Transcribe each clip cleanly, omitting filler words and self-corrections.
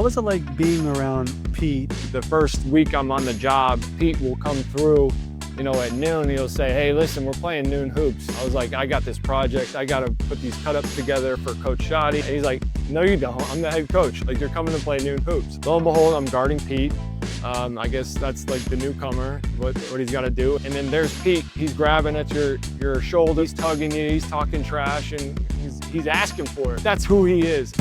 What was it like being around Pete? The first week I'm on the job, Pete will come through, at noon. He'll say, hey, listen, we're playing noon hoops. I was like, I got this project. I got to put these cut-ups together for Coach Shoddy. And he's like, no, you don't. I'm the head coach. Like, you're coming to play noon hoops. Lo and behold, I'm guarding Pete. I guess that's like the newcomer, what he's got to do. And then there's Pete. He's grabbing at your shoulder. He's tugging you. He's talking trash, and he's asking for it. That's who he is.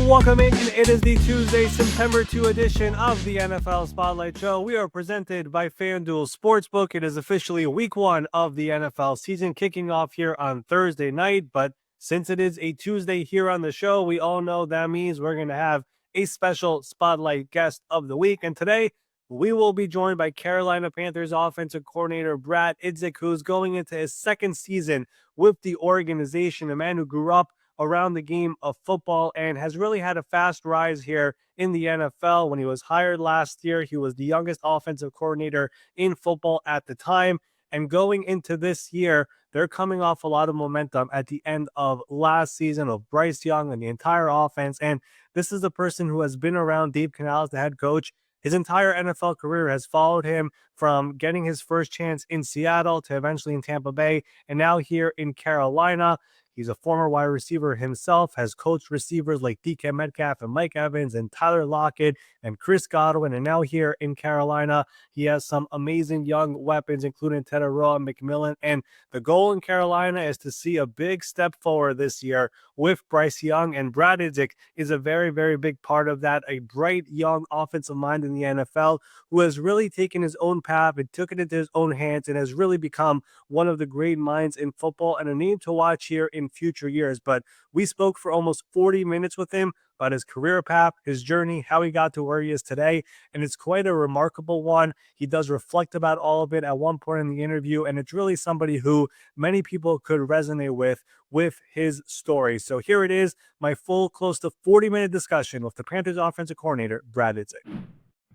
Welcome in. It is the Tuesday, September 2 edition of the NFL Spotlight Show. We are presented by FanDuel Sportsbook. It is officially week one of the NFL season, kicking off here on Thursday night. But since it is a Tuesday here on the show, we all know that means we're going to have a special Spotlight guest of the week. And today, we will be joined by Carolina Panthers offensive coordinator Brad Idzik, who's going into his second season with the organization, a man who grew up around the game of football and has really had a fast rise here in the NFL. When he was hired last year, he was the youngest offensive coordinator in football at the time. And going into this year, they're coming off a lot of momentum at the end of last season of Bryce Young and the entire offense. And this is the person who has been around Dave Canales, the head coach. His entire NFL career has followed him from getting his first chance in Seattle to eventually in Tampa Bay and now here in Carolina. He's a former wide receiver himself, has coached receivers like DK Metcalf and Mike Evans and Tyler Lockett and Chris Godwin. And now here in Carolina, he has some amazing young weapons, including Tetairoa McMillan. And the goal in Carolina is to see a big step forward this year with Bryce Young. And Brad Idzik is a very, very big part of that. A bright, young offensive mind in the NFL who has really taken his own path and took it into his own hands and has really become one of the great minds in football and a name to watch here in future years. But we spoke for almost 40 minutes with him about his career path, his journey, how he got to where he is today. And it's quite a remarkable one. He does reflect about all of it at one point in the interview. And it's really somebody who many people could resonate with his story. So here it is, my full close to 40-minute discussion with the Panthers offensive coordinator, Brad Idzik.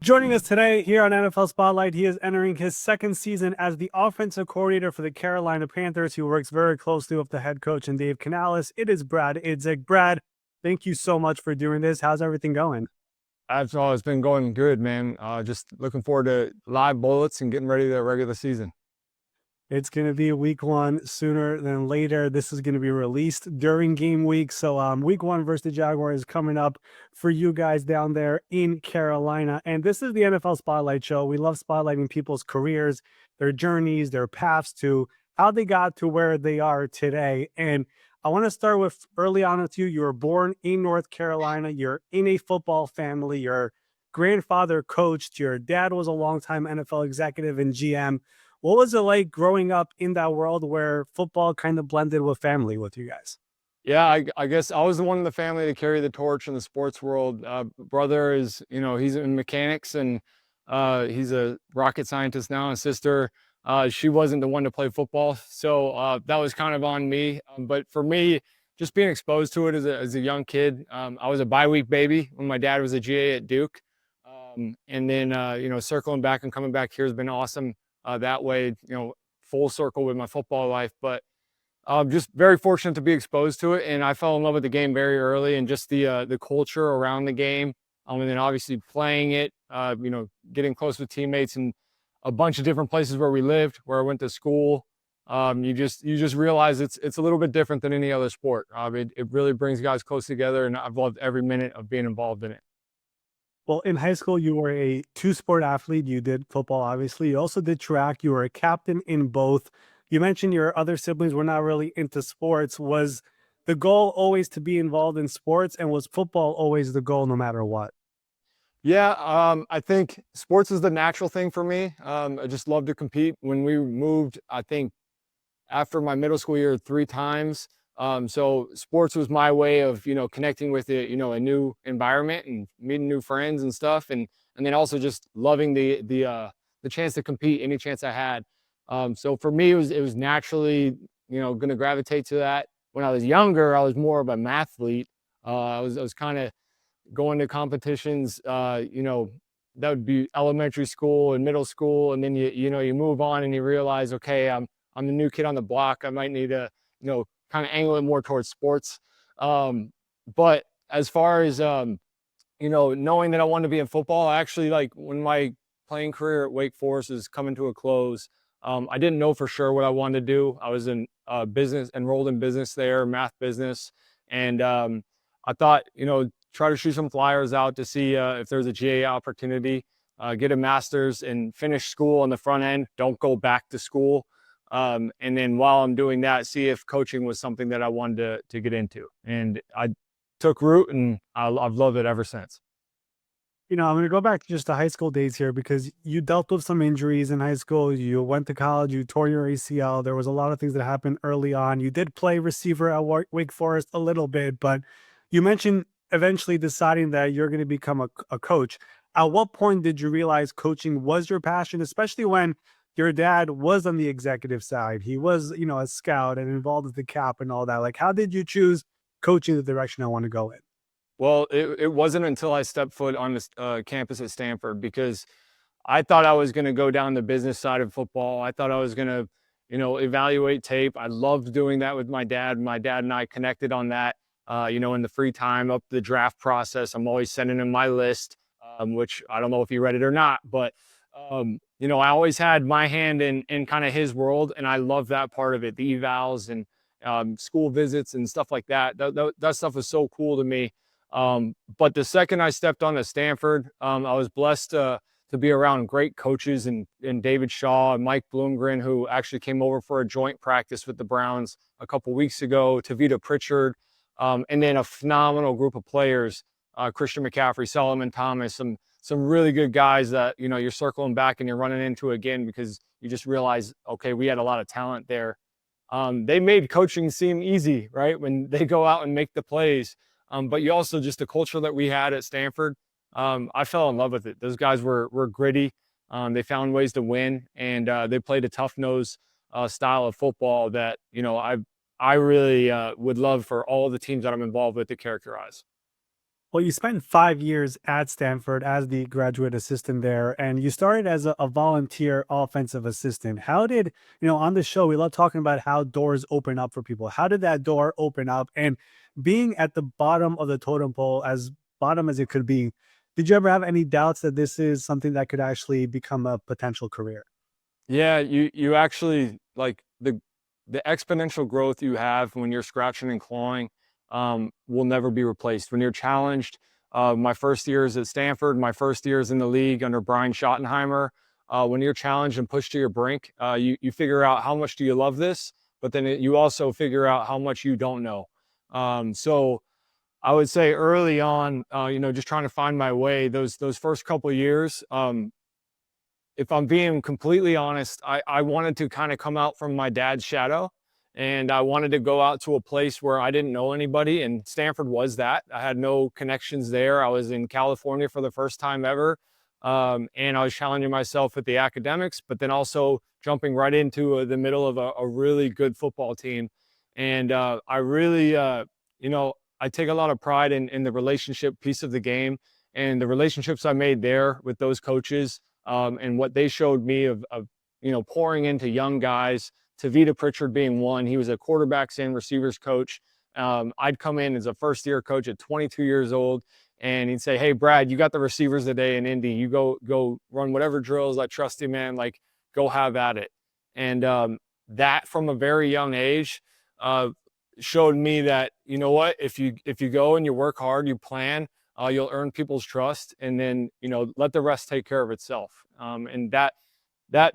Joining us today here on NFL Spotlight, he is entering his second season as the offensive coordinator for the Carolina Panthers. He works very closely with the head coach and Dave Canales. It is Brad Idzik. Brad, thank you so much for doing this. How's everything going? That's all. It's been going good, man. Just looking forward to live bullets and getting ready to the regular season. It's going to be week one sooner than later. This is going to be released during game week. So week one versus the Jaguars is coming up for you guys down there in Carolina. And this is the NFL Spotlight Show. We love spotlighting people's careers, their journeys, their paths to how they got to where they are today. And I want to start with early on with you. You were born in North Carolina. You're in a football family. Your grandfather coached. Your dad was a longtime NFL executive and GM. What was it like growing up in that world where football kind of blended with family with you guys? Yeah, I guess I was the one in the family to carry the torch in the sports world. Brother is, he's in mechanics and he's a rocket scientist now. And sister, she wasn't the one to play football. So that was kind of on me. But for me, just being exposed to it as a young kid, I was a bye-week baby when my dad was a GA at Duke. And then, circling back and coming back here has been awesome. That way, full circle with my football life, but just very fortunate to be exposed to it. And I fell in love with the game very early and just the culture around the game. And then obviously playing it, getting close with teammates and a bunch of different places where we lived, where I went to school. You just realize it's a little bit different than any other sport. It really brings guys close together, and I've loved every minute of being involved in it. Well, in high school, you were a two-sport athlete. You did football, obviously. You also did track. You were a captain in both. You mentioned your other siblings were not really into sports. Was the goal always to be involved in sports, and was football always the goal no matter what? Yeah, I think sports is the natural thing for me. I just love to compete. When we moved, I think, after my middle school year 3 times, so sports was my way of, connecting with a new environment and meeting new friends and stuff. And then also just loving the chance to compete any chance I had. So for me, it was naturally, going to gravitate to that. When I was younger, I was more of a mathlete. I was kind of going to competitions, that would be elementary school and middle school. And then you move on and you realize, okay, I'm the new kid on the block. I might need to, kind of angle it more towards sports. But as far as, knowing that I wanted to be in football, I actually, like, when my playing career at Wake Forest is coming to a close, I didn't know for sure what I wanted to do. I was in business, enrolled in business there, math business. And I thought, try to shoot some flyers out to see if there's a GA opportunity, get a master's and finish school on the front end. Don't go back to school. And then while I'm doing that, see if coaching was something that I wanted to get into. And I took root, and I've loved it ever since. I'm going to go back to just the high school days here, because you dealt with some injuries in high school. You went to college, you tore your ACL. There was a lot of things that happened early on. You did play receiver at Wake Forest a little bit, but you mentioned eventually deciding that you're going to become a coach. At what point did you realize coaching was your passion, especially when your dad was on the executive side? He was, a scout and involved with the cap and all that. Like, how did you choose coaching the direction I want to go in? Well, it wasn't until I stepped foot on this campus at Stanford, because I thought I was going to go down the business side of football. I thought I was going to, evaluate tape. I loved doing that with my dad. My dad and I connected on that, in the free time up the draft process. I'm always sending him my list, which I don't know if he read it or not, but, I always had my hand in kind of his world, and I love that part of it, the evals and school visits and stuff like that. That stuff was so cool to me. But the second I stepped on to Stanford, I was blessed to be around great coaches and David Shaw and Mike Bloomgren, who actually came over for a joint practice with the Browns a couple weeks ago, Tavita Pritchard, and then a phenomenal group of players, Christian McCaffrey, Solomon Thomas, some really good guys that, you're circling back and you're running into again, because you just realize, okay, we had a lot of talent there. They made coaching seem easy, right? When they go out and make the plays. But you also, just the culture that we had at Stanford, I fell in love with it. Those guys were gritty. They found ways to win, and they played a tough-nosed style of football that, I really would love for all the teams that I'm involved with to characterize. Well, you spent 5 years at Stanford as the graduate assistant there, and you started as a volunteer offensive assistant. How did, on the show, we love talking about how doors open up for people. How did that door open up? And being at the bottom of the totem pole, as bottom as it could be, did you ever have any doubts that this is something that could actually become a potential career? Yeah, you actually, like, the exponential growth you have when you're scratching and clawing will never be replaced. When you're challenged, my first years at Stanford, my first years in the league under Brian Schottenheimer, when you're challenged and pushed to your brink, you figure out how much do you love this, but then you also figure out how much you don't know. So I would say early on, just trying to find my way, those first couple of years, if I'm being completely honest, I wanted to kind of come out from my dad's shadow, and I wanted to go out to a place where I didn't know anybody. And Stanford was that. I had no connections there. I was in California for the first time ever. And I was challenging myself with the academics, but then also jumping right into the middle of a really good football team. And I really, I take a lot of pride in the relationship piece of the game, and the relationships I made there with those coaches, and what they showed me of pouring into young guys. Tavita Pritchard being one. He was a quarterbacks and receivers coach. I'd come in as a first-year coach at 22 years old, and he'd say, "Hey, Brad, you got the receivers today in Indy. You go run whatever drills. I trust you, man. Like, go have at it." And that, from a very young age, showed me that, you know what, if you go and you work hard, you plan, you'll earn people's trust, and then let the rest take care of itself. And that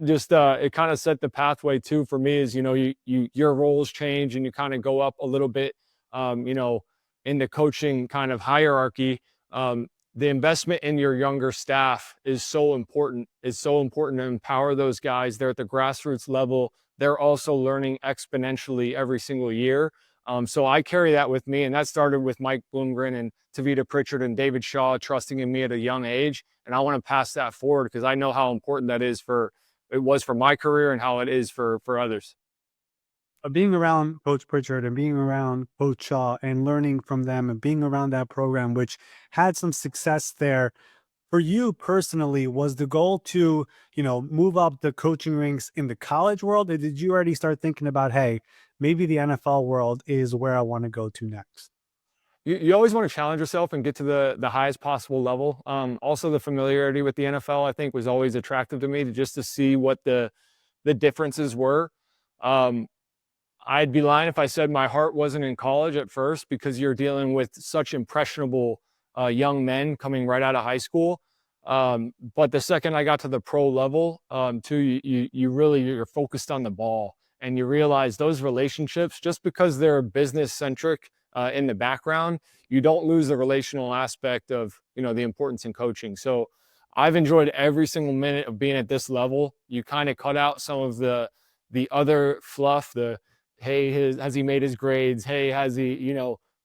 just it kind of set the pathway too for me, is your roles change and you kind of go up a little bit, in the coaching kind of hierarchy. The investment in your younger staff is so important. It's so important to empower those guys. They're at the grassroots level. They're also learning exponentially every single year. So I carry that with me, and that started with Mike Bloomgren and Tavita Pritchard and David Shaw trusting in me at a young age. And I want to pass that forward, because I know how important it was for my career and how it is for others. Being around Coach Pritchard and being around Coach Shaw and learning from them and being around that program, which had some success there, For you personally, was the goal to, move up the coaching ranks in the college world? Or did you already start thinking about, hey, maybe the NFL world is where I want to go to next? You always want to challenge yourself and get to the highest possible level. Also, the familiarity with the NFL, I think, was always attractive to me, to see what the differences were. Um, I'd be lying if I said my heart wasn't in college at first, because you're dealing with such impressionable young men coming right out of high school. But the second I got to the pro level, you're focused on the ball, and you realize those relationships, just because they're business centric in the background, you don't lose the relational aspect of, the importance in coaching. So I've enjoyed every single minute of being at this level. You kind of cut out some of the other fluff, the hey, has he made his grades? Hey, has he,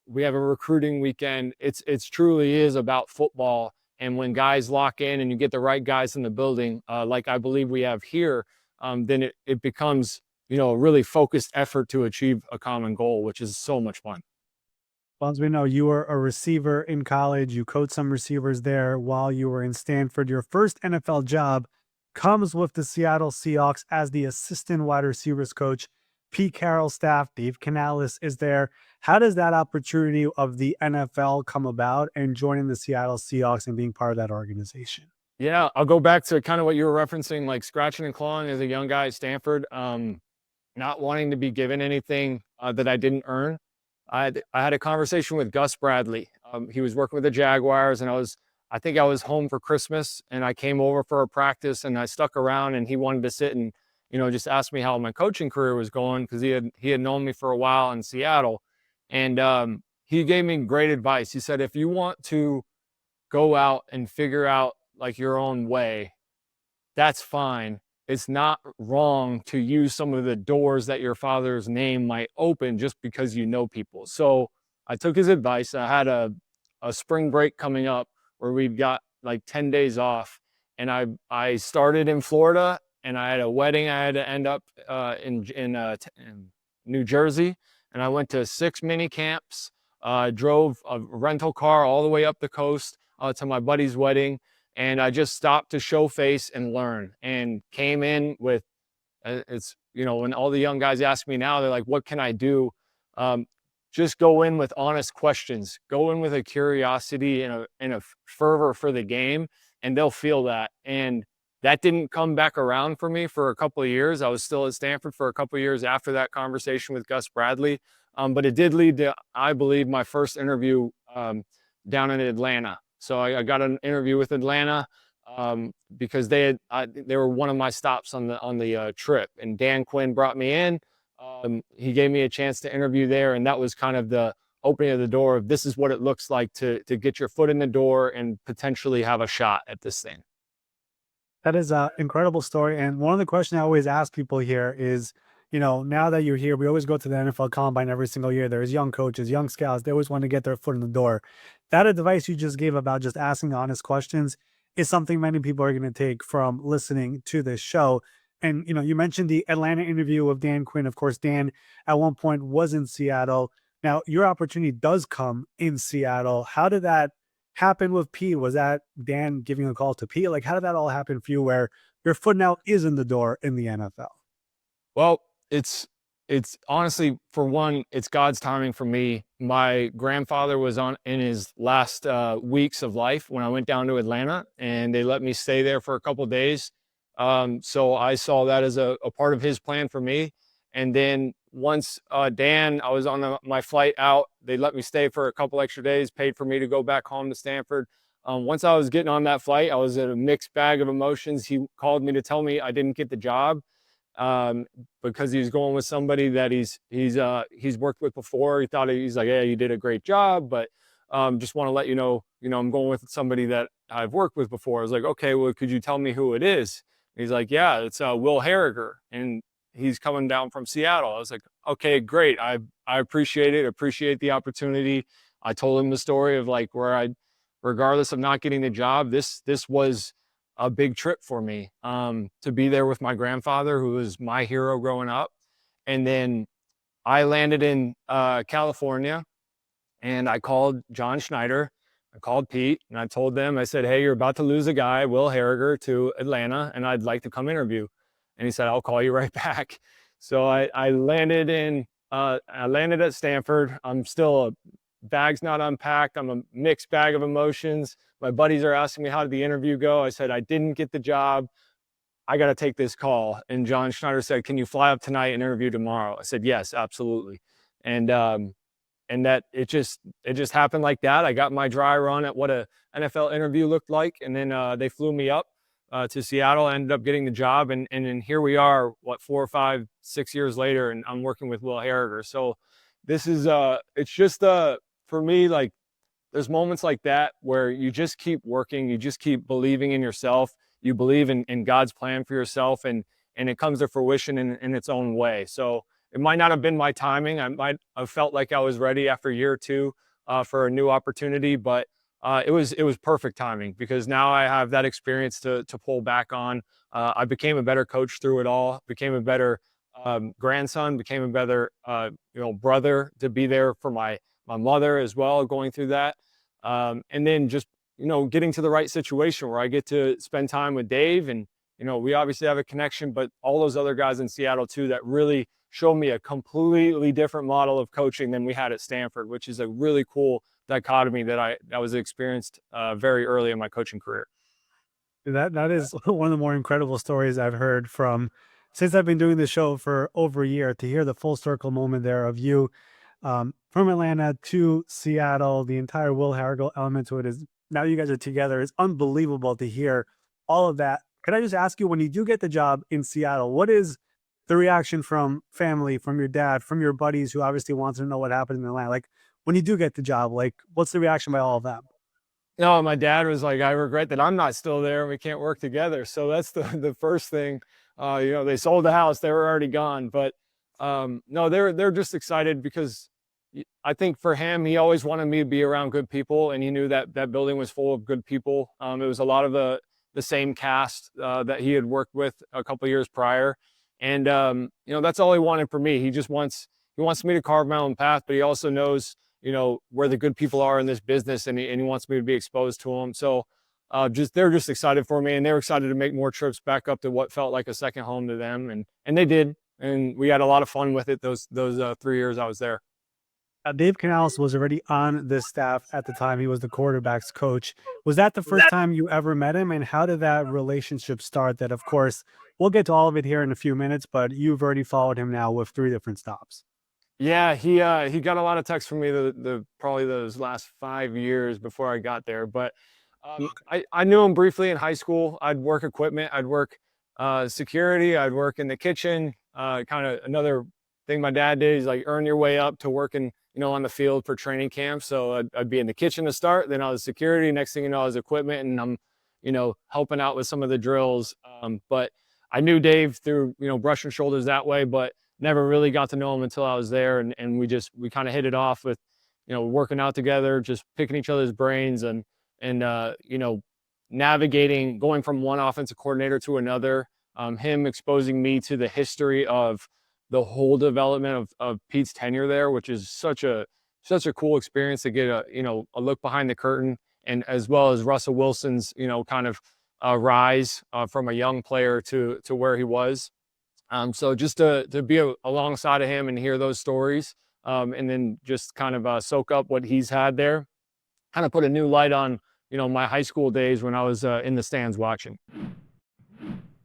we have a recruiting weekend. It's truly is about football. And when guys lock in and you get the right guys in the building, like I believe we have here, then it becomes, a really focused effort to achieve a common goal, which is so much fun. Well, as we know, you were a receiver in college. You coached some receivers there while you were in Stanford. Your first NFL job comes with the Seattle Seahawks as the assistant wide receivers coach. Pete Carroll staff, Dave Canales is there. How does that opportunity of the NFL come about and joining the Seattle Seahawks and being part of that organization? Yeah, I'll go back to kind of what you were referencing, like scratching and clawing as a young guy at Stanford, not wanting to be given anything that I didn't earn. I had a conversation with Gus Bradley. He was working with the Jaguars, and I think I was home for Christmas, and I came over for a practice, and I stuck around, and he wanted to sit and, just ask me how my coaching career was going, because he had known me for a while in Seattle. And he gave me great advice. He said, if you want to go out and figure out like your own way, that's fine. It's not wrong to use some of the doors that your father's name might open just because you know people. So I took his advice. I had a spring break coming up where we've got like 10 days off. And I started in Florida, and I had a wedding. I had to end up in New Jersey. And I went to 6 mini camps, drove a rental car all the way up the coast to my buddy's wedding. And I just stopped to show face and learn, and came in with, when all the young guys ask me now, they're like, what can I do? Just go in with honest questions, go in with a curiosity and a fervor for the game, and they'll feel that. And that didn't come back around for me for a couple of years. I was still at Stanford for a couple of years after that conversation with Gus Bradley. But it did lead to, I believe, my first interview down in Atlanta. So I got an interview with Atlanta because they were one of my stops on the trip, and Dan Quinn brought me in. He gave me a chance to interview there, and that was kind of the opening of the door of, this is what it looks like to get your foot in the door and potentially have a shot at this thing. That is an incredible story. And one of the questions I always ask people here is, now that you're here, we always go to the NFL Combine every single year. There's young coaches, young scouts. They always want to get their foot in the door. That advice you just gave about just asking honest questions is something many people are going to take from listening to this show. And, you mentioned the Atlanta interview of Dan Quinn. Of course, Dan at one point was in Seattle. Now, your opportunity does come in Seattle. How did that happen with Pete? Was that Dan giving a call to Pete? Like, how did that all happen for you where your foot now is in the door in the NFL? Well, it's honestly, for one, it's God's timing for me. My grandfather was in his last weeks of life when I went down to Atlanta, and they let me stay there for a couple of days. So I saw that as a part of his plan for me. And then once I was on my flight out, they let me stay for a couple extra days, paid for me to go back home to Stanford. Once I was getting on that flight, I was in a mixed bag of emotions. He called me to tell me I didn't get the job because he was going with somebody that he's worked with before. He's like, yeah, you did a great job, but just want to let you know, I'm going with somebody that I've worked with before. I was like, okay, well, could you tell me who it is? He's like, yeah, it's Will Harriger, and he's coming down from Seattle. I was like, okay, great. I appreciate it. Appreciate the opportunity. I told him the story of like where regardless of not getting the job, this was a big trip for me to be there with my grandfather, who was my hero growing up. And then I landed in California, and I called John Schneider, I called Pete and I told them, I said, hey, you're about to lose a guy, Will Harriger, to Atlanta, and I'd like to come interview. And he said, I'll call you right back. So I landed at Stanford. I'm still bag's not unpacked. I'm a mixed bag of emotions. My buddies are asking me, how did the interview go? I said, I didn't get the job. I got to take this call. And John Schneider said, can you fly up tonight and interview tomorrow? I said, yes, absolutely. And that it just happened like that. I got my dry run at what a NFL interview looked like. And then they flew me up to Seattle. I ended up getting the job. And then here we are, 4, 5, 6 years later, and I'm working with Will Harriger. So this is, it's just, for me, like, there's moments like that where you just keep working, you just keep believing in yourself, you believe in God's plan for yourself, and it comes to fruition in its own way. So it might not have been my timing. I might have felt like I was ready after a year or two for a new opportunity, but it was perfect timing, because now I have that experience to pull back on. I became a better coach through it all, became a better grandson, became a better brother to be there for my mother as well, going through that. And then just, getting to the right situation where I get to spend time with Dave, and, we obviously have a connection, but all those other guys in Seattle too, that really showed me a completely different model of coaching than we had at Stanford, which is a really cool dichotomy that was experienced very early in my coaching career. That is one of the more incredible stories I've heard since I've been doing the show for over a year, to hear the full circle moment there of you from Atlanta to Seattle. The entire Will Harriger element to it is now you guys are together. It's unbelievable to hear all of that. Can I just ask you, when you do get the job in Seattle, what is the reaction from family, from your dad, from your buddies who obviously wants to know what happened in Atlanta? Like, when you do get the job, like, what's the reaction by all of them? No, my dad was like, I regret that I'm not still there and we can't work together. So that's the first thing. They sold the house, they were already gone. But no, they're just excited, because I think for him, he always wanted me to be around good people, and he knew that that building was full of good people. It was a lot of the same cast that he had worked with a couple of years prior. And that's all he wanted for me. He wants me to carve my own path, but he also knows where the good people are in this business, and he wants me to be exposed to them. So they're just excited for me, and they're excited to make more trips back up to what felt like a second home to them. And they did. And we had a lot of fun with it those 3 years I was there. Dave Canales was already on this staff at the time. He was the quarterback's coach. Was that the first time you ever met him? And how did that relationship start? That, of course, we'll get to all of it here in a few minutes, but you've already followed him now with 3 different stops. Yeah, he got a lot of texts from me probably those last 5 years before I got there. But I knew him briefly in high school. I'd work equipment, I'd work security, I'd work in the kitchen. Kind of another thing my dad did is, like, earn your way up to working on the field for training camp. So I'd be in the kitchen to start, then I was security. Next thing you know, I was equipment, and I'm helping out with some of the drills. But I knew Dave through brushing shoulders that way, but never really got to know him until I was there. And we kind of hit it off with working out together, just picking each other's brains, and navigating, going from one offensive coordinator to another. Him exposing me to the history of the whole development of Pete's tenure there, which is such a cool experience to get a look behind the curtain, and as well as Russell Wilson's kind of rise from a young player to where he was. So just to be alongside of him and hear those stories, and then just kind of soak up what he's had there, kind of put a new light on my high school days when I was in the stands watching.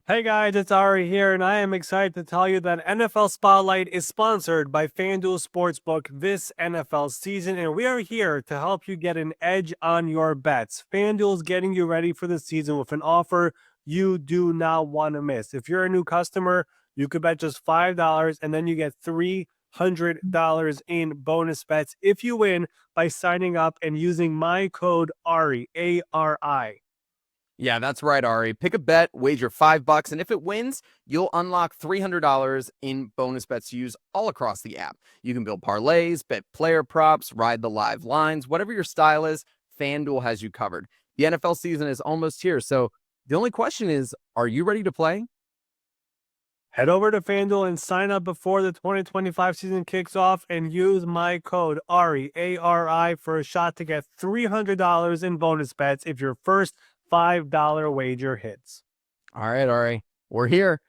Hey guys, it's Ari here, and I am excited to tell you that NFL Spotlight is sponsored by FanDuel Sportsbook this NFL season, and we are here to help you get an edge on your bets. FanDuel is getting you ready for the season with an offer you do not want to miss. If you're a new customer, you could bet just $5, and then you get $300 in bonus bets if you win by signing up and using my code ARI, A-R-I. Yeah, that's right, Ari. Pick a bet, wager $5, and if it wins, you'll unlock $300 in bonus bets to use all across the app. You can build parlays, bet player props, ride the live lines, whatever your style is, FanDuel has you covered. The NFL season is almost here, so the only question is, are you ready to play? Head over to FanDuel and sign up before the 2025 season kicks off and use my code ARI, A-R-I, for a shot to get $300 in bonus bets if your first $5 wager hits. All right, Ari, we're here.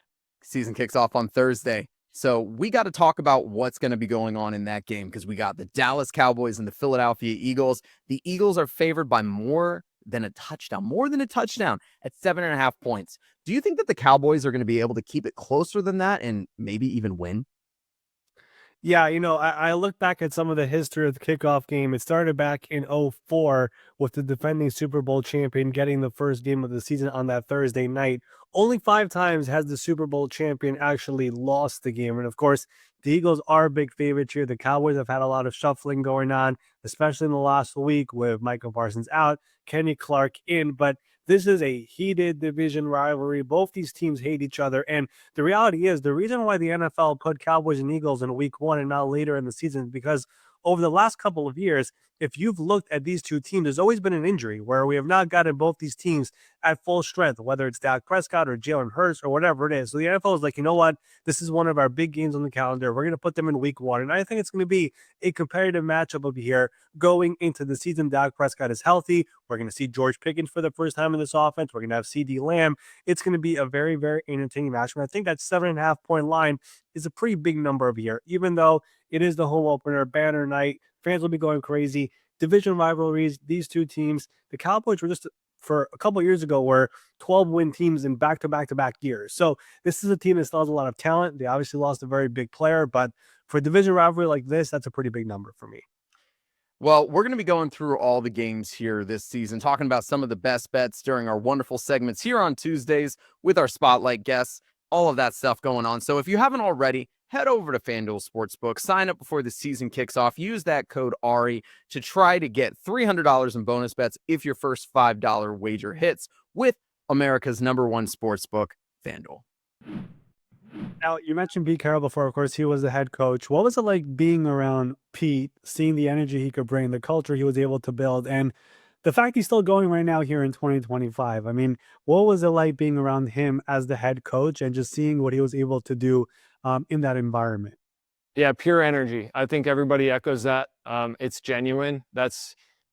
Season kicks off on Thursday. So we got to talk about what's going to be going on in that game because we got the Dallas Cowboys and the Philadelphia Eagles. The Eagles are favored by more than a touchdown at 7.5 points. Do you think that the Cowboys are going to be able to keep it closer than that and maybe even win? Yeah, I look back at some of the history of the kickoff game. It started back in 04 with the defending Super Bowl champion getting the first game of the season on that Thursday night. Only 5 times has the Super Bowl champion actually lost the game. And of course, the Eagles are big favorites here. The Cowboys have had a lot of shuffling going on, especially in the last week with Michael Parsons out, Kenny Clark in. But this is a heated division rivalry. Both these teams hate each other. And the reality is the reason why the NFL put Cowboys and Eagles in week 1 and not later in the season is because over the last couple of years, if you've looked at these two teams, there's always been an injury where we have not gotten both these teams at full strength, whether it's Dak Prescott or Jalen Hurts or whatever it is. So the NFL is like, you know what? This is one of our big games on the calendar. We're going to put them in week 1. And I think it's going to be a competitive matchup over here going into the season. Dak Prescott is healthy. We're going to see George Pickens for the first time in this offense. We're going to have CD Lamb. It's going to be a very, very entertaining match. And I think that 7.5 point line is a pretty big number over here, even though it is the home opener, banner night. Fans will be going crazy. Division rivalries, these two teams. The Cowboys were just, for a couple of years ago, were 12-win teams in back-to-back-to-back years. So this is a team that still has a lot of talent. They obviously lost a very big player, but for a division rivalry like this, that's a pretty big number for me. Well, we're going to be going through all the games here this season, talking about some of the best bets during our wonderful segments here on Tuesdays with our spotlight guests, all of that stuff going on. So if you haven't already, head over to FanDuel Sportsbook, sign up before the season kicks off, use that code ARI to try to get $300 in bonus bets if your first $5 wager hits with America's #1 sportsbook, FanDuel. Now, you mentioned Pete Carroll before. Of course, he was the head coach. What was it like being around Pete, seeing the energy he could bring, the culture he was able to build, and the fact he's still going right now here in 2025? I mean, what was it like being around him as the head coach and just seeing what he was able to do in that environment? Yeah, pure energy. I think everybody echoes that. It's genuine.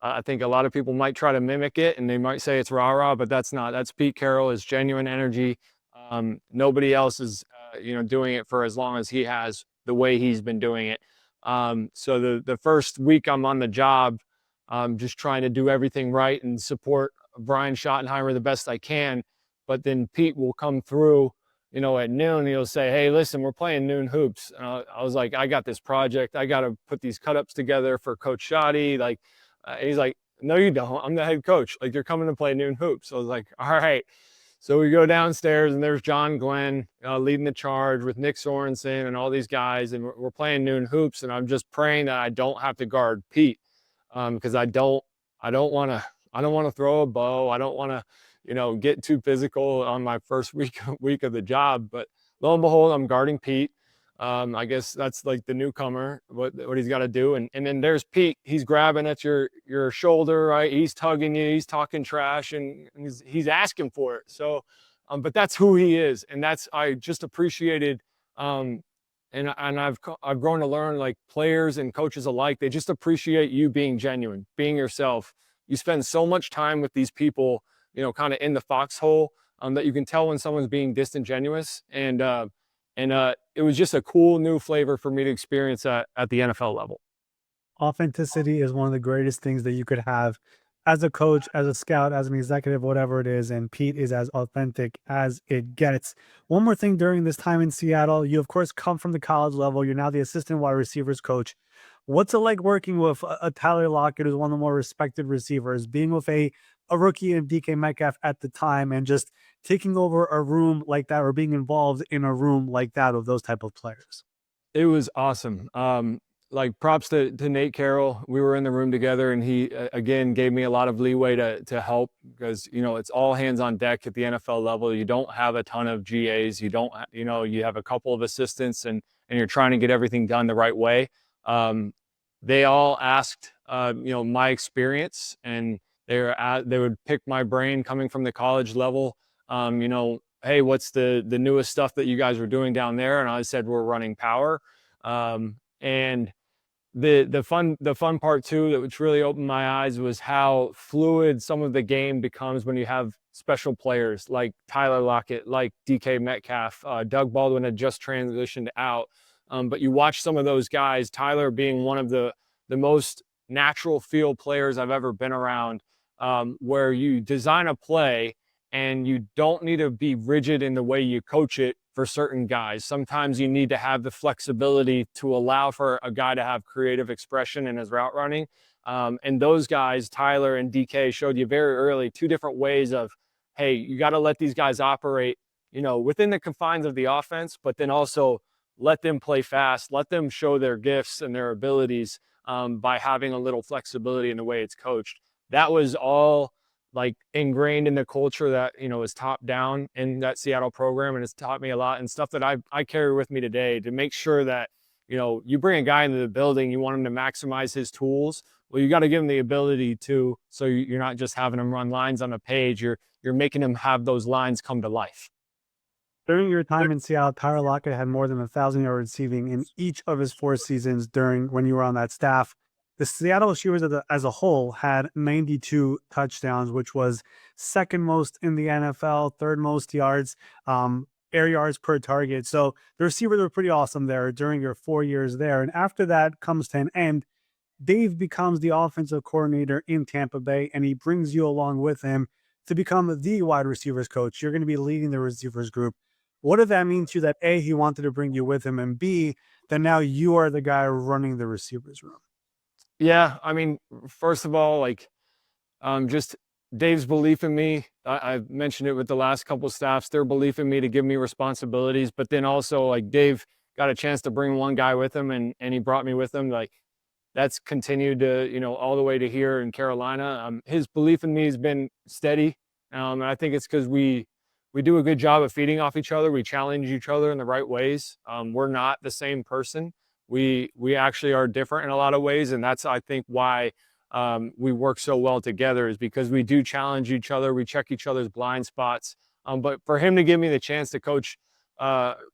I think a lot of people might try to mimic it and they might say it's rah-rah, but that's not. That's Pete Carroll, is genuine energy. Nobody else is, doing it for as long as he has, the way he's been doing it. So the first week I'm on the job, just trying to do everything right and support Brian Schottenheimer the best I can. But then Pete will come through, at noon. He'll say, "Hey, listen, we're playing noon hoops." And I was like, "I got this project. I got to put these cut-ups together for Coach Schotty." He's like, "No, you don't. I'm the head coach. Like, you're coming to play noon hoops." So I was like, "All right." So we go downstairs and there's John Glenn leading the charge with Nick Sorensen and all these guys, and we're playing noon hoops. And I'm just praying that I don't have to guard Pete, because I don't want to throw a bow. I don't want to, get too physical on my first week of the job. But lo and behold, I'm guarding Pete. I guess that's like the newcomer, what he's got to do. And then there's Pete. He's grabbing at your shoulder, right? He's tugging you. He's talking trash, and he's asking for it. So, but that's who he is, and I just appreciated. And I've grown to learn, like, players and coaches alike, they just appreciate you being genuine, being yourself. You spend so much time with these people, kind of in the foxhole, that you can tell when someone's being disingenuous. And it was just a cool new flavor for me to experience at the NFL level. Authenticity is one of the greatest things that you could have as a coach, as a scout, as an executive, whatever it is. And Pete is as authentic as it gets. One more thing, during this time in Seattle, you of course come from the college level. You're now the assistant wide receivers coach. What's it like working with a Tyler Lockett, who's one of the more respected receivers, being with a rookie in DK Metcalf at the time, and just taking over a room like that, or being involved in a room like that of those type of players? It was awesome. Like, props to Nate Carroll. We were in the room together, and he again gave me a lot of leeway to help, because it's all hands on deck at the NFL level. You don't have a ton of GAs. You don't, you have a couple of assistants, and you're trying to get everything done the right way. They all asked, my experience, and they would pick my brain coming from the college level. hey, what's the newest stuff that you guys are doing down there? And I said, we're running power. And the fun part too, that which really opened my eyes, was how fluid some of the game becomes when you have special players like Tyler Lockett, like DK Metcalf. Doug Baldwin had just transitioned out. But you watch some of those guys, Tyler being one of the most natural feel players I've ever been around, where you design a play and you don't need to be rigid in the way you coach it for certain guys. Sometimes you need to have the flexibility to allow for a guy to have creative expression in his route running. And those guys, Tyler and DK, showed you very early 2 different ways of, hey, you got to let these guys operate, within the confines of the offense, but then also let them play fast, let them show their gifts and their abilities, by having a little flexibility in the way it's coached. That was all like ingrained in the culture that, is top down in that Seattle program. And it's taught me a lot, and stuff that I carry with me today to make sure that, you bring a guy into the building, you want him to maximize his tools. Well, you got to give him the ability to, so you're not just having him run lines on a page, you're making him have those lines come to life. During your time in Seattle, Tyler Lockett had more than 1,000-yard receiving in each of his 4 seasons when you were on that staff. The Seattle Seahawks as a whole had 92 touchdowns, which was second most in the NFL, third most yards, air yards per target. So the receivers were pretty awesome there during your 4 years there. And after that comes to an end, Dave becomes the offensive coordinator in Tampa Bay, and he brings you along with him to become the wide receivers coach. You're going to be leading the receivers group. What did that mean to you that A, he wanted to bring you with him, and B, that now you are the guy running the receivers room? Yeah, I mean, first of all, just Dave's belief in me. I've mentioned it with the last couple of staffs, their belief in me to give me responsibilities. But then also, Dave got a chance to bring one guy with him, and he brought me with him. That's continued to, all the way to here in Carolina. His belief in me has been steady. And I think it's because we do a good job of feeding off each other. We challenge each other in the right ways. We're not the same person. We actually are different in a lot of ways. And that's, I think, why we work so well together, is because we do challenge each other. We check each other's blind spots. But for him to give me the chance to coach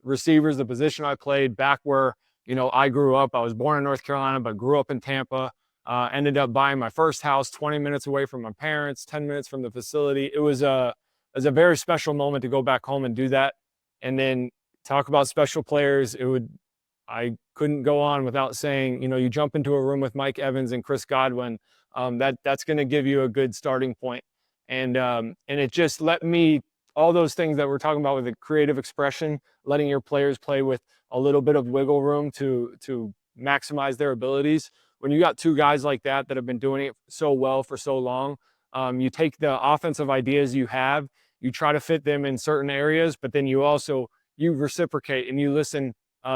receivers, the position I played back where, I grew up. I was born in North Carolina, but grew up in Tampa. Ended up buying my first house 20 minutes away from my parents, 10 minutes from the facility. It was a very special moment to go back home and do that. And then talk about special players. I couldn't go on without saying, you jump into a room with Mike Evans and Chris Godwin, that's going to give you a good starting point. And it just let me, all those things that we're talking about with the creative expression, letting your players play with a little bit of wiggle room to maximize their abilities. When you got 2 guys like that have been doing it so well for so long, you take the offensive ideas you have, you try to fit them in certain areas, but then you reciprocate and you listen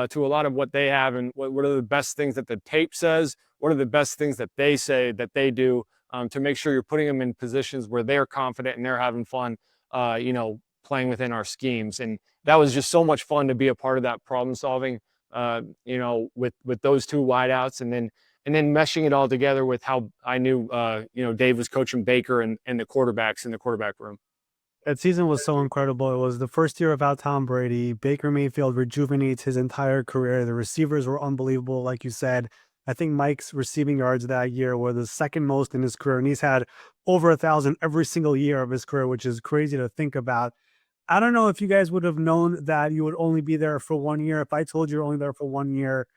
to a lot of what they have, and what are the best things that the tape says, what are the best things that they say that they do, to make sure you're putting them in positions where they're confident and they're having fun, playing within our schemes. And that was just so much fun to be a part of that problem solving, with those 2 wideouts, and then meshing it all together with how I knew, Dave was coaching Baker and the quarterbacks in the quarterback room. That season was so incredible. It was the first year without Tom Brady. Baker Mayfield rejuvenates his entire career. The receivers were unbelievable, like you said. I think Mike's receiving yards that year were the second most in his career, and he's had over 1,000 every single year of his career, which is crazy to think about. I don't know if you guys would have known that you would only be there for 1 year. If I told you you're only there for 1 year,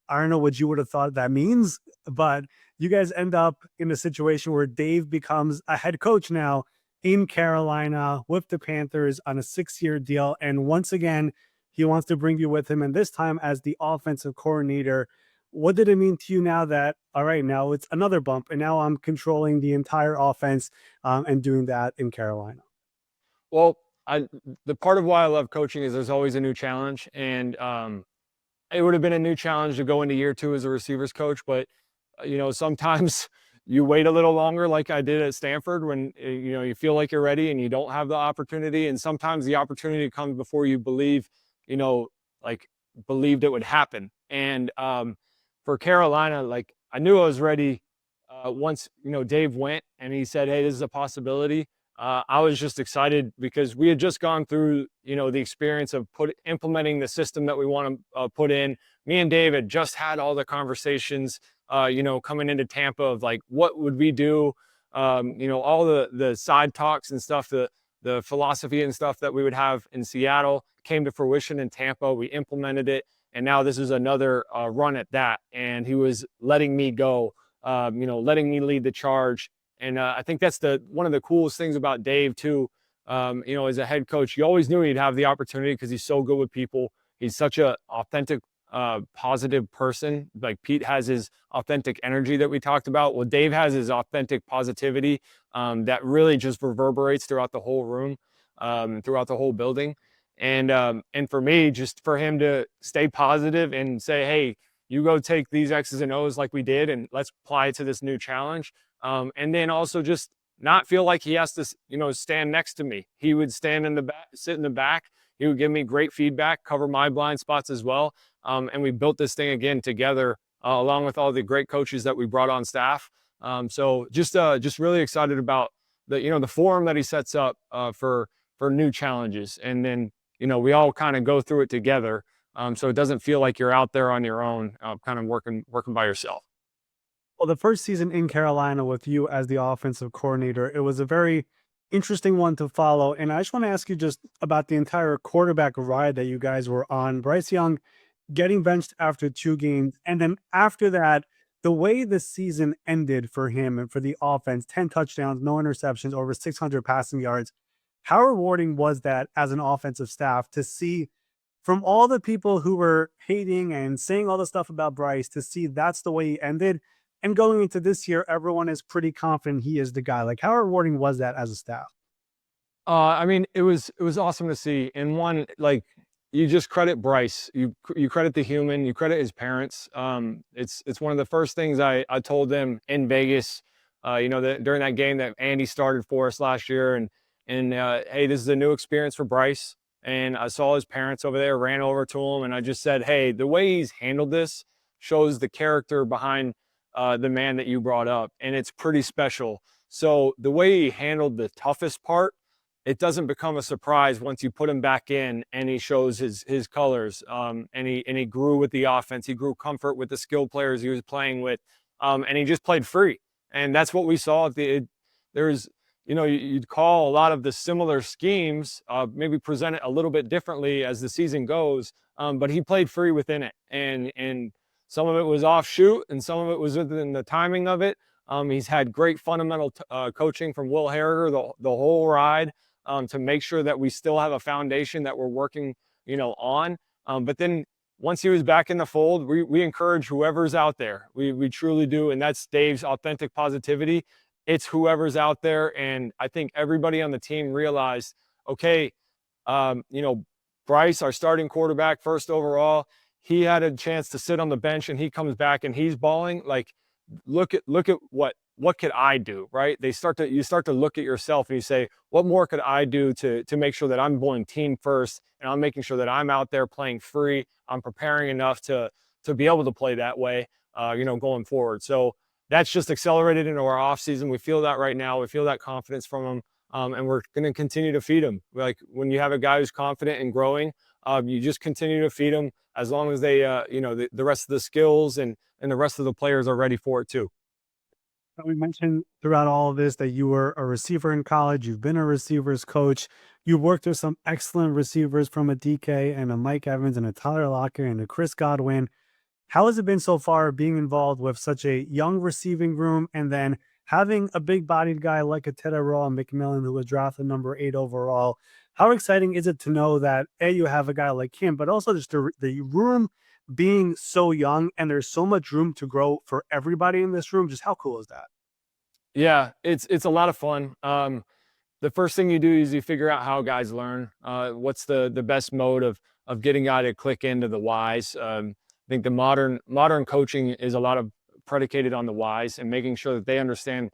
I don't know what you would have thought that means, but you guys end up in a situation where Dave becomes a head coach now in Carolina with the Panthers on a 6-year deal. And once again, he wants to bring you with him, and this time as the offensive coordinator. What did it mean to you now that, all right, now it's another bump, and now I'm controlling the entire offense and doing that in Carolina? Well, the part of why I love coaching is there's always a new challenge. And it would have been a new challenge to go into year 2 as a receivers coach, but sometimes you wait a little longer, like I did at Stanford, when you feel like you're ready and you don't have the opportunity. And sometimes the opportunity comes before you believed it would happen. And for Carolina, I knew I was ready once Dave went and he said, hey, this is a possibility. I was just excited because we had just gone through, the experience of implementing the system that we want to put in. Me and Dave had just had all the conversations, coming into Tampa of like, what would we do? All the side talks and stuff, the philosophy and stuff that we would have in Seattle came to fruition in Tampa. We implemented it. And now this is another run at that. And he was letting me go, letting me lead the charge. And I think that's one of the coolest things about Dave too. As a head coach, you always knew he'd have the opportunity because he's so good with people. He's such a authentic, positive person. Like Pete has his authentic energy that we talked about. Well, Dave has his authentic positivity that really just reverberates throughout the whole room, throughout the whole building. And for me, just for him to stay positive and say, hey, you go take these X's and O's like we did, and let's apply it to this new challenge. And then also just not feel like he has to, stand next to me. He would stand in the back, sit in the back. He would give me great feedback, cover my blind spots as well. And we built this thing again together, along with all the great coaches that we brought on staff. So just really excited about the forum that he sets up for new challenges. And then, we all kind of go through it together. So it doesn't feel like you're out there on your own, kind of working by yourself. Well, the first season in Carolina with you as the offensive coordinator, it was a very interesting one to follow. And I just want to ask you just about the entire quarterback ride that you guys were on. Bryce Young getting benched after 2 games. And then after that, the way the season ended for him and for the offense, 10 touchdowns, no interceptions, over 600 passing yards. How rewarding was that as an offensive staff to see from all the people who were hating and saying all the stuff about Bryce to see that's the way he ended? And going into this year, everyone is pretty confident he is the guy. Like, how rewarding was that as a staff? It was awesome to see. And one, like, you just credit Bryce. You credit the human. You credit his parents. It's one of the first things I told them in Vegas. During that game that Andy started for us last year, and hey, this is a new experience for Bryce. And I saw his parents over there, ran over to him, and I just said, hey, the way he's handled this shows the character behind the man that you brought up, and it's pretty special. So the way he handled the toughest part, it doesn't become a surprise once you put him back in and he shows his colors. And he grew with the offense. He grew comfort with the skilled players he was playing with, and he just played free. And that's what we saw. You'd call a lot of the similar schemes, maybe present it a little bit differently as the season goes, but he played free within it. And some of it was offshoot, and some of it was within the timing of it. He's had great fundamental coaching from Will Harriger the whole ride to make sure that we still have a foundation that we're working, on. But then once he was back in the fold, we encourage whoever's out there. We truly do, and that's Dave's authentic positivity. It's whoever's out there, and I think everybody on the team realized, okay, Bryce, our starting quarterback, first overall, he had a chance to sit on the bench, and he comes back and he's balling. Like, look at what could I do, right? You start to look at yourself and you say, what more could I do to make sure that I'm going team first, and I'm making sure that I'm out there playing free. I'm preparing enough to be able to play that way, going forward. So that's just accelerated into our off season. We feel that right now. We feel that confidence from him, and we're going to continue to feed him. Like, when you have a guy who's confident and growing, you just continue to feed him as long as they, the rest of the skills and the rest of the players are ready for it too. We mentioned throughout all of this that you were a receiver in college. You've been a receivers coach. You worked with some excellent receivers, from a DK and a Mike Evans and a Tyler Lockett and a Chris Godwin. How has it been so far being involved with such a young receiving room, and then having a big-bodied guy like a Tetairoa McMillan, who was drafted number 8 overall? How exciting is it to know that, A, you have a guy like him, but also just the room being so young, and there's so much room to grow for everybody in this room? Just how cool is that? Yeah, it's a lot of fun. The first thing you do is you figure out how guys learn. What's the best mode of getting a guy to click into the whys. I think the modern coaching is a lot of predicated on the whys and making sure that they understand,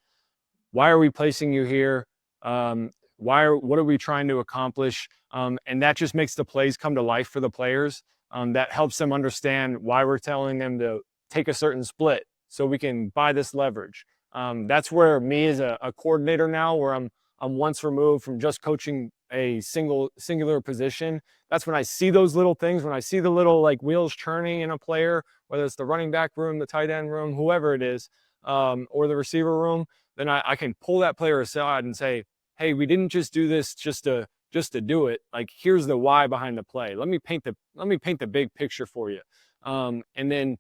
why are we placing you here? What are we trying to accomplish? And that just makes the plays come to life for the players. That helps them understand why we're telling them to take a certain split so we can buy this leverage. That's where me as a coordinator now, where I'm I'm once removed from just coaching a singular position. That's when I see those little things, when I see the little like wheels churning in a player, whether it's the running back room, the tight end room, whoever it is, or the receiver room, then I can pull that player aside and say, hey, we didn't just do this just to do it. Like, here's the why behind the play. Let me paint the big picture for you. And then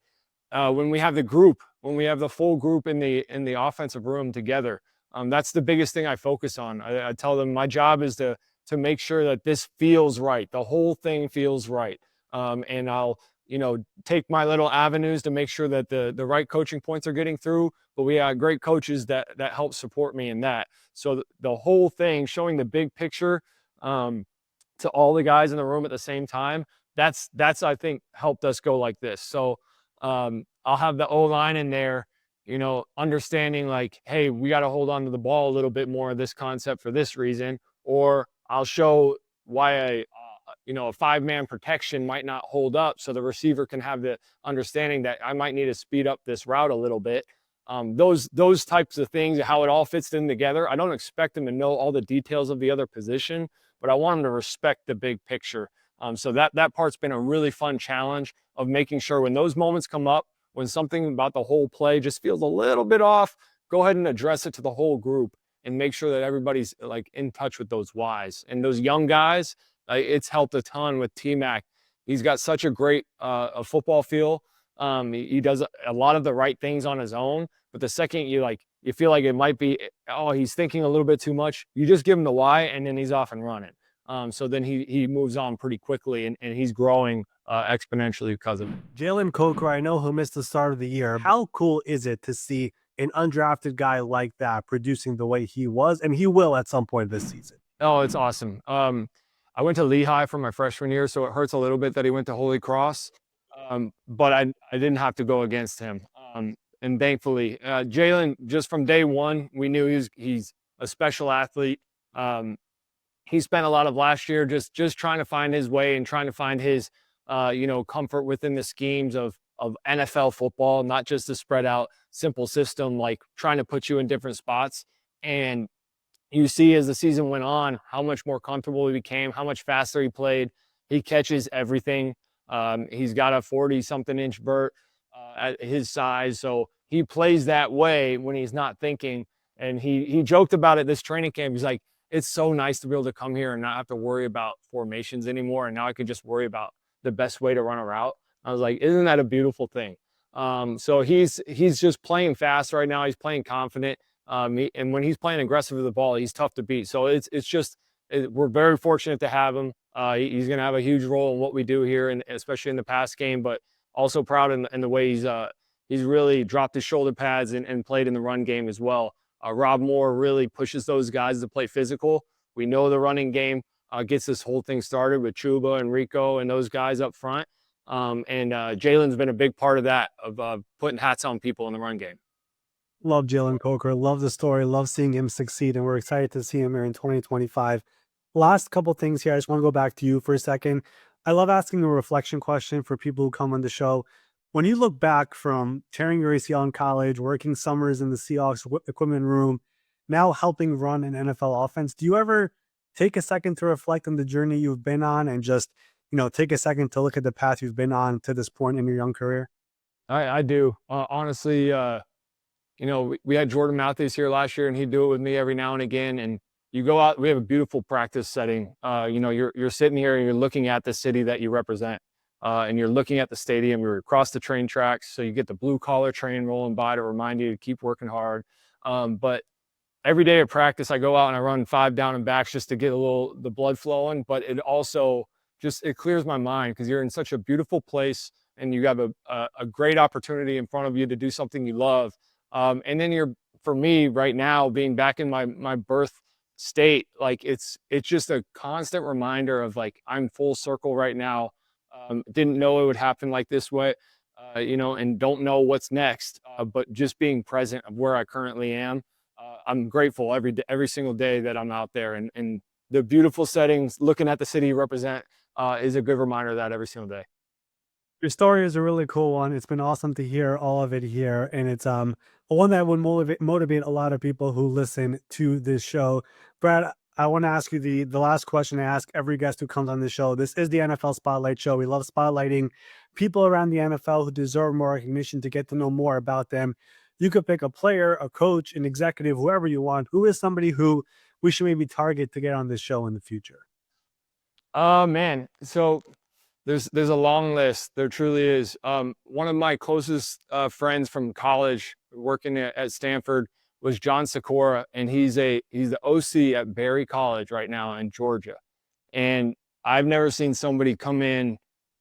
when we have the full group in the offensive room together, that's the biggest thing I focus on. I tell them my job is to make sure that this feels right. The whole thing feels right. And I'll, take my little avenues to make sure that the right coaching points are getting through, but we have great coaches that help support me in that. So the whole thing, showing the big picture to all the guys in the room at the same time, that's I think helped us go like this. So I'll have the O-line in there, understanding like, hey, we got to hold on to the ball a little bit more of this concept for this reason, or I'll show why a 5-man protection might not hold up, so the receiver can have the understanding that I might need to speed up this route a little bit. Those types of things, how it all fits in together. I don't expect them to know all the details of the other position, but I want them to respect the big picture. So that part's been a really fun challenge of making sure when those moments come up, when something about the whole play just feels a little bit off, go ahead and address it to the whole group and make sure that everybody's like in touch with those whys. And those young guys, it's helped a ton with T-Mac. He's got such a great a football feel. He does a lot of the right things on his own, but the second you feel like it might be, he's thinking a little bit too much, you just give him the why and then he's off and running. So then he moves on pretty quickly and he's growing exponentially because of it. Jalen Coker, I know he'll miss the start of the year. How cool is it to see an undrafted guy like that producing the way he was, and he will at some point this season? Oh, it's awesome. I went to Lehigh for my freshman year, so it hurts a little bit that he went to Holy Cross. But I didn't have to go against him. And thankfully, Jalen, just from day one, we knew he's a special athlete. He spent a lot of last year just trying to find his way and trying to find his comfort within the schemes of NFL football, not just a spread out simple system, like trying to put you in different spots. And you see as the season went on, how much more comfortable he became, how much faster he played. He catches everything. He's got a 40-something inch vert at his size. So he plays that way when he's not thinking. And he joked about it this training camp. He's like, it's so nice to be able to come here and not have to worry about formations anymore. And now I can just worry about the best way to run a route. I was like, isn't that a beautiful thing? So he's just playing fast right now. He's playing confident. And when he's playing aggressive with the ball, he's tough to beat. So we're very fortunate to have him. He's going to have a huge role in what we do here, and especially in the pass game, but also proud in the way he's really dropped his shoulder pads and played in the run game as well. Rob Moore really pushes those guys to play physical. We know the running game gets this whole thing started with Chuba and Rico and those guys up front. And Jalen's been a big part of that, of putting hats on people in the run game. Love Jalen Coker. Love the story. Love seeing him succeed. And we're excited to see him here in 2025. Last couple things here. I just want to go back to you for a second. I love asking a reflection question for people who come on the show. When you look back from tearing your ACL in college, working summers in the Seahawks equipment room, now helping run an NFL offense, do you ever take a second to reflect on the journey you've been on and just, take a second to look at the path you've been on to this point in your young career? I do. Honestly, we had Jordan Matthews here last year, and he'd do it with me every now and again. And you go out, we have a beautiful practice setting. You're sitting here and you're looking at the city that you represent. And you're looking at the stadium, you're across the train tracks, so you get the blue collar train rolling by to remind you to keep working hard. But every day of practice, I go out and I run 5 down and backs just to get the blood flowing. But it also it clears my mind because you're in such a beautiful place and you have a great opportunity in front of you to do something you love. And then for me right now, being back in my birth state, like it's just a constant reminder of like, I'm full circle right now. Didn't know it would happen like this way, and don't know what's next, but just being present of where I currently am. I'm grateful every single day that I'm out there, and the beautiful settings, looking at the city you represent, is a good reminder of that every single day. Your story is a really cool one. It's been awesome to hear all of it here, and it's one that would motivate a lot of people who listen to this show. Brad, I want to ask you the last question I ask every guest who comes on the show. This is the NFL Spotlight Show. We love spotlighting people around the NFL who deserve more recognition to get to know more about them. You could pick a player, a coach, an executive, whoever you want. Who is somebody who we should maybe target to get on this show in the future? Man, so there's a long list. There truly is. One of my closest friends from college working at Stanford was John Sikora, and he's the OC at Berry College right now in Georgia. And I've never seen somebody come in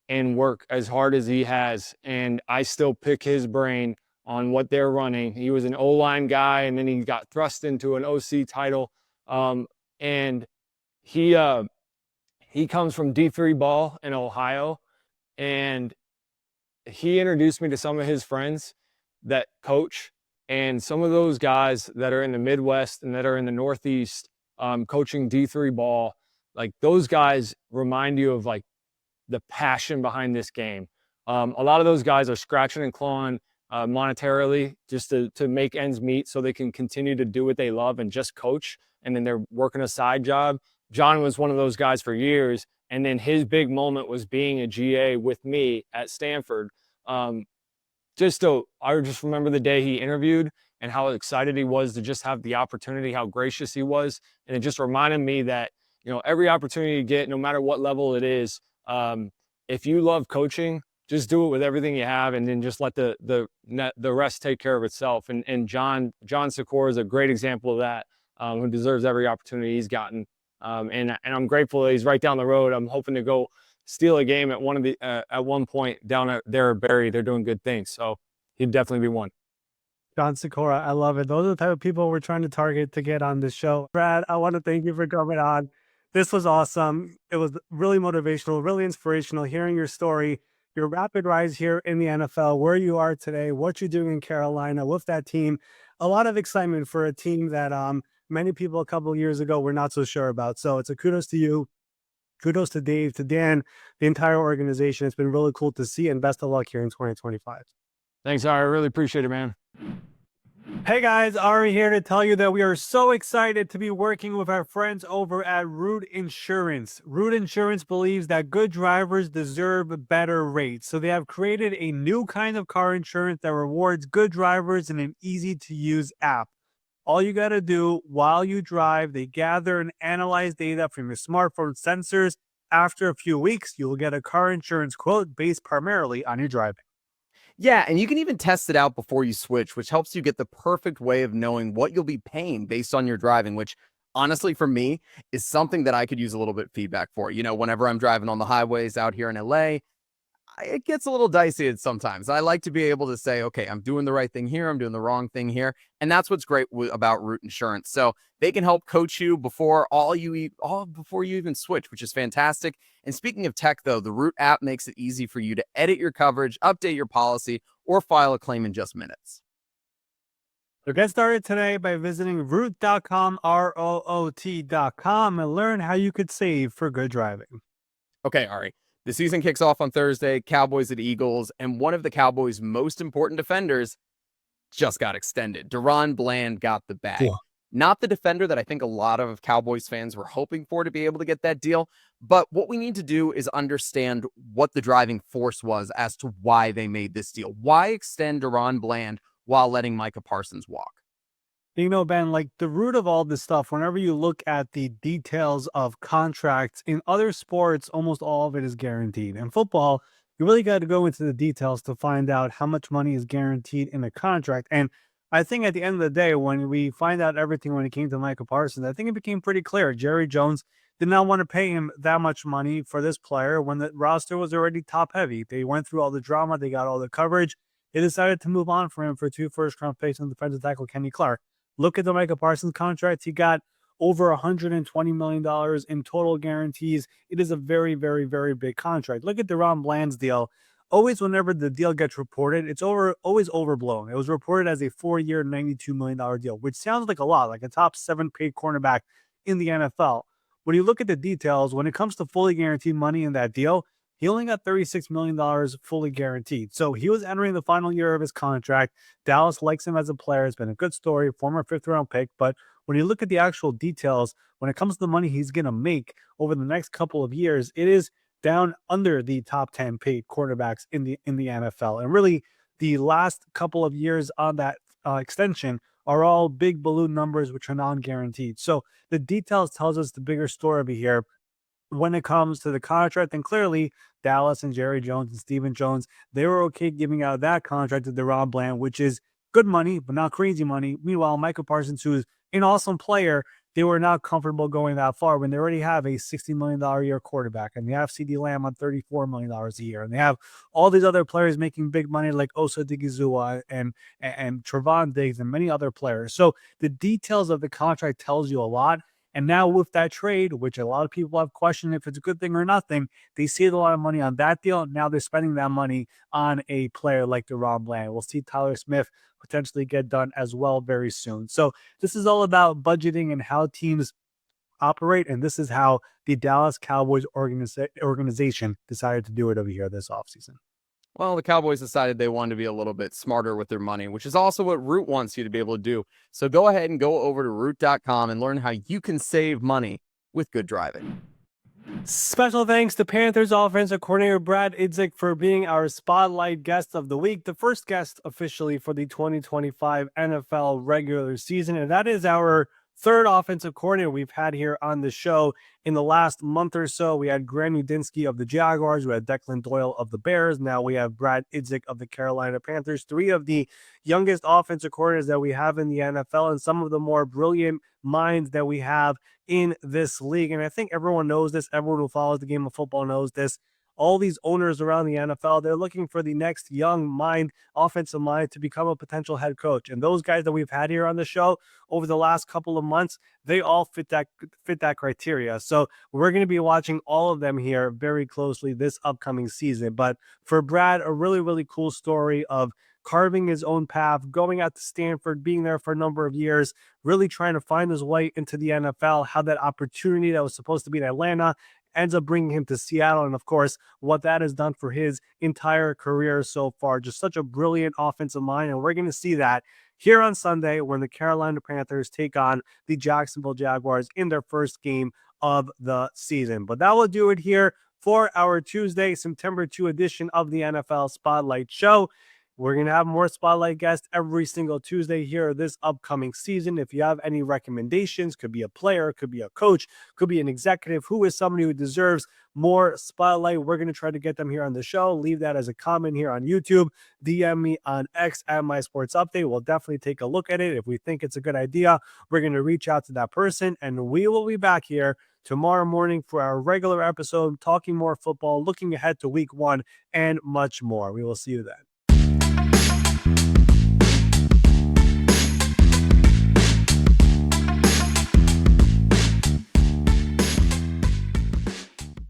and work as hard as he has. And I still pick his brain on what they're running. He was an O-line guy, and then he got thrust into an OC title. And he comes from D3 ball in Ohio, and he introduced me to some of his friends that coach, and some of those guys that are in the Midwest and that are in the Northeast coaching D3 ball. Like, those guys remind you of like the passion behind this game. A lot of those guys are scratching and clawing monetarily just to make ends meet so they can continue to do what they love and just coach. And then they're working a side job. John was one of those guys for years. And then his big moment was being a GA with me at Stanford. I just remember the day he interviewed and how excited he was to just have the opportunity, how gracious he was. And it just reminded me that, every opportunity you get, no matter what level it is, if you love coaching, just do it with everything you have, and then just let the rest take care of itself. And John Sikora is a great example of that, who deserves every opportunity he's gotten. And I'm grateful that he's right down the road. I'm hoping to go steal a game at one point down there at Berry. They're doing good things, so he'd definitely be one. John Sikora, I love it. Those are the type of people we're trying to target to get on this show. Brad, I want to thank you for coming on. This was awesome. It was really motivational, really inspirational hearing your story, your rapid rise here in the NFL, where you are today, what you're doing in Carolina with that team. A lot of excitement for a team that many people a couple of years ago were not so sure about. So it's a kudos to you. Kudos to Dave, to Dan, the entire organization. It's been really cool to see, and best of luck here in 2025. Thanks, Ari. I really appreciate it, man. Hey guys, Ari here to tell you that we are so excited to be working with our friends over at Root Insurance. Root Insurance believes that good drivers deserve better rates. So they have created a new kind of car insurance that rewards good drivers in an easy-to-use app. All you got to do while you drive, they gather and analyze data from your smartphone sensors. After a few weeks, you'll get a car insurance quote based primarily on your driving. Yeah, and you can even test it out before you switch, which helps you get the perfect way of knowing what you'll be paying based on your driving, which honestly for me is something that I could use a little bit of feedback for. Whenever I'm driving on the highways out here in LA, it gets a little dicey sometimes. I like to be able to say, okay, I'm doing the right thing here, I'm doing the wrong thing here. And that's what's great about Root Insurance. So they can help coach you before you even switch, which is fantastic. And speaking of tech, though, the Root app makes it easy for you to edit your coverage, update your policy, or file a claim in just minutes. So get started today by visiting root.com, ROOT.com, and learn how you could save for good driving. Okay, Ari. The season kicks off on Thursday, Cowboys at Eagles, and one of the Cowboys' most important defenders just got extended. Deron Bland got the bag. Cool. Not the defender that I think a lot of Cowboys fans were hoping for to be able to get that deal, but what we need to do is understand what the driving force was as to why they made this deal. Why extend Deron Bland while letting Micah Parsons walk? Ben, like the root of all this stuff, whenever you look at the details of contracts in other sports, almost all of it is guaranteed. In football, you really got to go into the details to find out how much money is guaranteed in a contract. And I think at the end of the day, when we find out everything when it came to Micah Parsons, I think it became pretty clear. Jerry Jones did not want to pay him that much money for this player when the roster was already top heavy. They went through all the drama. They got all the coverage. They decided to move on for him for 2 first-round picks and defensive tackle Kenny Clark. Look at the Micah Parsons contract. He got over $120 million in total guarantees. It is a very, very, very big contract. Look at Deron Bland's deal. Always whenever the deal gets reported, it's always overblown. It was reported as a 4-year, $92 million deal, which sounds like a lot, like a top 7 paid cornerback in the NFL. When you look at the details, when it comes to fully guaranteed money in that deal, he only got $36 million fully guaranteed. So he was entering the final year of his contract. Dallas likes him as a player. It's been a good story, former 5th-round pick. But when you look at the actual details, when it comes to the money he's going to make over the next couple of years, it is down under the top 10 paid quarterbacks in the NFL. And really, the last couple of years on that extension are all big balloon numbers, which are non-guaranteed. So the details tells us the bigger story over here when it comes to the contract. And clearly, Dallas and Jerry Jones and Stephen Jones, they were okay giving out that contract to DeRon Bland, which is good money, but not crazy money. Meanwhile, Michael Parsons, who is an awesome player, they were not comfortable going that far when they already have a $60 million a year quarterback, and they have CeeDee Lamb on $34 million a year, and they have all these other players making big money like Osa Digizua and Trevon Diggs and many other players. So the details of the contract tells you a lot. And now with that trade, which a lot of people have questioned if it's a good thing or nothing, they saved a lot of money on that deal. Now they're spending that money on a player like DeRon Bland. We'll see Tyler Smith potentially get done as well very soon. So this is all about budgeting and how teams operate. And this is how the Dallas Cowboys organization decided to do it over here this offseason. Well, the Cowboys decided they wanted to be a little bit smarter with their money, which is also what Root wants you to be able to do. So go ahead and go over to root.com and learn how you can save money with good driving. Special thanks to Panthers offensive coordinator Brad Idzik for being our spotlight guest of the week, the first guest officially for the 2025 NFL regular season. And that is our third offensive coordinator we've had here on the show in the last month or so. We had Graham Udinski of the Jaguars. We had Declan Doyle of the Bears. Now we have Brad Idzik of the Carolina Panthers. Three of the youngest offensive coordinators that we have in the NFL and some of the more brilliant minds that we have in this league. And I think everyone knows this. Everyone who follows the game of football knows this. All these owners around the NFL, they're looking for the next young mind, offensive mind, to become a potential head coach. And those guys that we've had here on the show over the last couple of months, they all fit that criteria. So we're going to be watching all of them here very closely this upcoming season. But for Brad, a really, really cool story of carving his own path, going out to Stanford, being there for a number of years, really trying to find his way into the NFL, how that opportunity that was supposed to be in Atlanta ends up bringing him to Seattle. And of course, what that has done for his entire career so far. Just such a brilliant offensive mind. And we're going to see that here on Sunday when the Carolina Panthers take on the Jacksonville Jaguars in their first game of the season. But that will do it here for our Tuesday, September 2 edition of the NFL Spotlight Show. We're going to have more Spotlight guests every single Tuesday here this upcoming season. If you have any recommendations, could be a player, could be a coach, could be an executive, who is somebody who deserves more Spotlight, we're going to try to get them here on the show. Leave that as a comment here on YouTube. DM me on X at My Sports Update. We'll definitely take a look at it. If we think it's a good idea, we're going to reach out to that person, and we will be back here tomorrow morning for our regular episode, talking more football, looking ahead to week 1, and much more. We will see you then.